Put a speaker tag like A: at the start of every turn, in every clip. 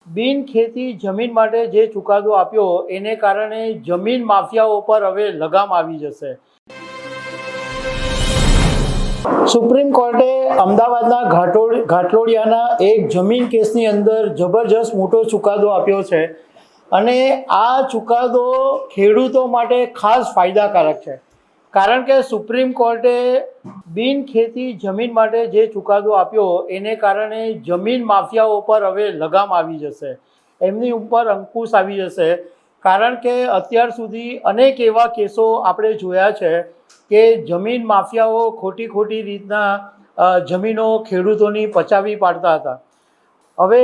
A: બિનખેતી જમીન માટે જે ચુકાદો આપ્યો એને કારણે જમીન માફિયાઓ પર હવે લગામ આવી જશે। સુપ્રીમ કોર્ટે અમદાવાદના ઘાટલોડિયાના એક જમીન કેસની અંદર જબરજસ્ત મોટો ચુકાદો આપ્યો છે અને આ ચુકાદો ખેડૂતો માટે ખાસ ફાયદાકારક છે, કારણ કે સુપ્રીમ કોર્ટે બિનખેતી જમીન માટે જે ચુકાદો આપ્યો એને કારણે જમીન માફિયાઓ પર હવે લગામ આવી જશે, એમની ઉપર અંકુશ આવી જશે। કારણ કે અત્યાર સુધી અનેક એવા કેસો આપણે જોયા છે કે જમીન માફિયાઓ ખોટી રીતના જમીનો ખેડૂતોની પચાવી પાડતા હતા। હવે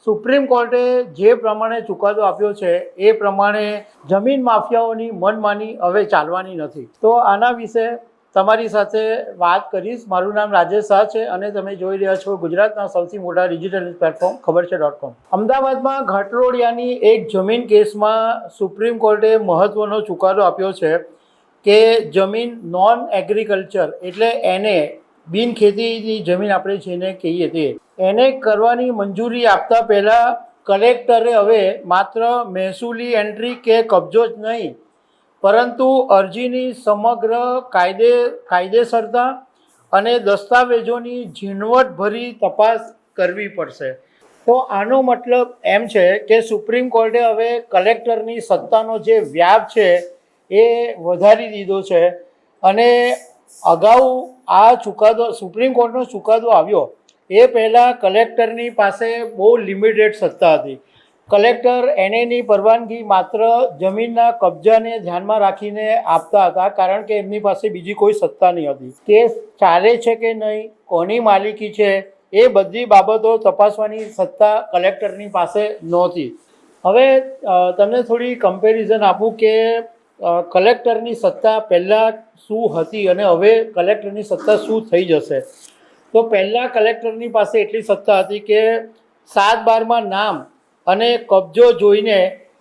A: સુપ્રીમ કોર્ટે જે પ્રમાણે ચુકાદો આપ્યો છે એ પ્રમાણે જમીન માફિયાઓની મનમાની હવે ચાલવાની નથી। તો આના વિશે તમારી સાથે વાત કરીશ। મારું નામ રાજેશ શાહ છે અને તમે જોઈ રહ્યા છો ગુજરાતના સૌથી મોટા ડિજિટલ પ્લેટફોર્મ ખબર છે.com। અમદાવાદમાં ઘાટલોડિયાની એક જમીન કેસમાં સુપ્રીમ કોર્ટે મહત્વનો ચુકાદો આપ્યો છે કે જમીન નોન એગ્રીકલ્ચર એટલે એને બિનખેતીની જમીન આપણે જેને કહીએ તે એને કરવાની મંજૂરી આપતા પહેલાં કલેક્ટરે હવે માત્ર મહેસૂલી એન્ટ્રી કે કબજો જ નહીં પરંતુ અરજીની સમગ્ર કાયદેસરતા અને દસ્તાવેજોની ઝીણવટભરી તપાસ કરવી પડશે। તો આનો મતલબ એમ છે કે સુપ્રીમ કોર્ટે હવે કલેક્ટરની સત્તાનો જે વ્યાપ છે એ વધારી દીધો છે અને અગાઉ આ ચુકાદો સુપ્રીમ કોર્ટનો ચુકાદો આવ્યો એ પહેલાં કલેક્ટરની પાસે બહુ લિમિટેડ સત્તા હતી। કલેક્ટર એની પરવાનગી માત્ર જમીનના કબજાને ધ્યાનમાં રાખીને આપતા હતા, કારણ કે એમની પાસે બીજી કોઈ સત્તા નહીં હતી। કેસ ચાલે છે કે નહીં, કોની માલિકી છે એ બધી બાબતો તપાસવાની સત્તા કલેક્ટરની પાસે નહોતી। હવે તમને થોડી કમ્પેરિઝન આપું કે કલેક્ટરની સત્તા પહેલાં શું હતી અને હવે કલેક્ટરની સત્તા શું થઈ જશે। તો પહેલાં કલેક્ટરની પાસે એટલી સત્તા હતી કે 7/12માં નામ અને કબજો જોઈને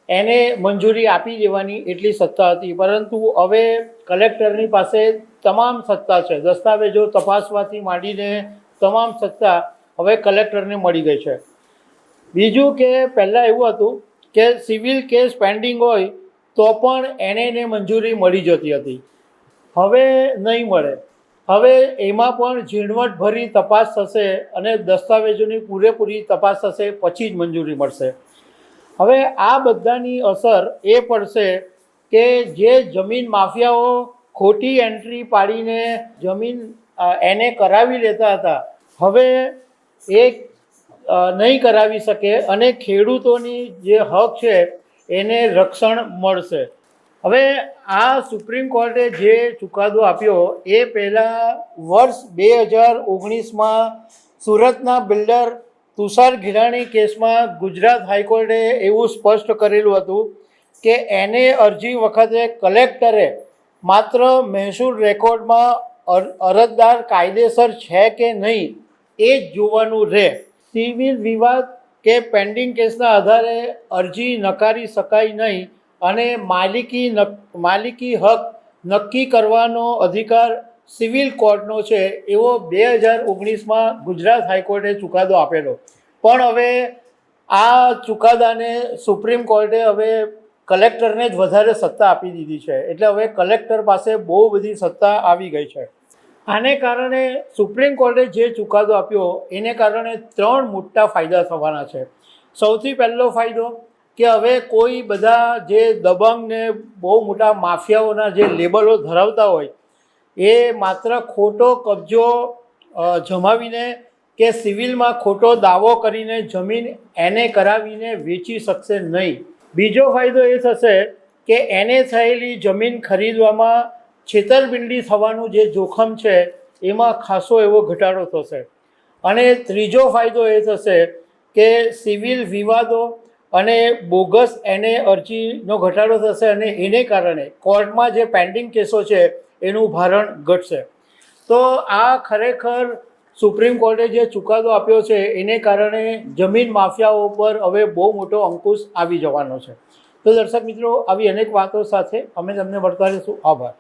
A: એને મંજૂરી આપી દેવાની એટલી સત્તા હતી, પરંતુ હવે કલેક્ટરની પાસે તમામ સત્તા છે। દસ્તાવેજો તપાસવાથી માંડીને તમામ સત્તા હવે કલેક્ટરને મળી ગઈ છે। બીજું કે પહેલાં એવું હતું કે સિવિલ કેસ પેન્ડિંગ હોય તો પણ એને મંજૂરી મળી જતી હતી, હવે નહીં મળે। હવે એમાં પણ ઝીણવટભરી તપાસ થશે અને દસ્તાવેજોની પૂરેપૂરી તપાસ થશે પછી જ મંજૂરી મળશે। હવે આ બધાની અસર એ પડશે કે જે જમીન માફિયાઓ ખોટી એન્ટ્રી પાડીને જમીન એને કરાવી લેતા હતા હવે એ નહીં કરાવી શકે અને ખેડૂતોની જે હક છે એને રક્ષણ મળશે। હવે આ સુપ્રીમ કોર્ટે જે ચુકાદો આપ્યો એ પહેલાં વર્ષ 2019માં સુરતના બિલ્ડર તુષાર ગિરાણી કેસમાં ગુજરાત હાઈકોર્ટે એવું સ્પષ્ટ કરેલું હતું કે એને અરજી વખતે કલેક્ટરે માત્ર મહેસૂલ રેકોર્ડમાં અરજદાર કાયદેસર છે કે નહીં એ જ જોવાનું રહે। સિવિલ વિવાદ કે પેન્ડિંગ કેસના આધારે અરજી નકારી શકાય નહીં અને માલિકી હક નક્કી કરવાનો અધિકાર સિવિલ કોર્ટનો છે એવો 2019માં ગુજરાત હાઈકોર્ટે ચુકાદો આપેલો। પણ હવે આ ચુકાદાને સુપ્રીમ કોર્ટે હવે કલેક્ટરને જ વધારે સત્તા આપી દીધી છે, એટલે હવે કલેક્ટર પાસે બહુ બધી સત્તા આવી ગઈ છે। આને કારણે સુપ્રીમ કોર્ટે જે ચુકાદો આપ્યો એને કારણે 3 મોટા ફાયદા થવાના છે। સૌથી પહેલો ફાયદો કે હવે કોઈ બધા જે દબંગ ને બહુ મોટા માફિયાઓના જે લેબલો ધરાવતા હોય એ માત્ર ખોટો કબજો જમાવીને કે સિવિલમાં ખોટો દાવો કરીને જમીન એને કરાવીને વેચી શકશે નહીં। બીજો ફાયદો એ થશે કે એને થયેલી જમીન ખરીદવામાં છેતરપિંડી થવાનું જે જોખમ છે એમાં ખાસો એવો ઘટાડો થશે। અને ત્રીજો ફાયદો એ થશે કે સિવિલ વિવાદો અને બોગસ એને અરજીનો ઘટાડો થશે અને એને કારણે કોર્ટમાં જે પેન્ડિંગ કેસો છે એનું ભારણ ઘટશે। તો આ ખરેખર સુપ્રીમ કોર્ટે જે ચુકાદો આપ્યો છે એને કારણે જમીન માફિયાઓ પર હવે બહુ મોટો અંકુશ આવી જવાનો છે। તો દર્શક મિત્રો, આવી અનેક વાતો સાથે અમે તમને મળતા રહીશું। આભાર।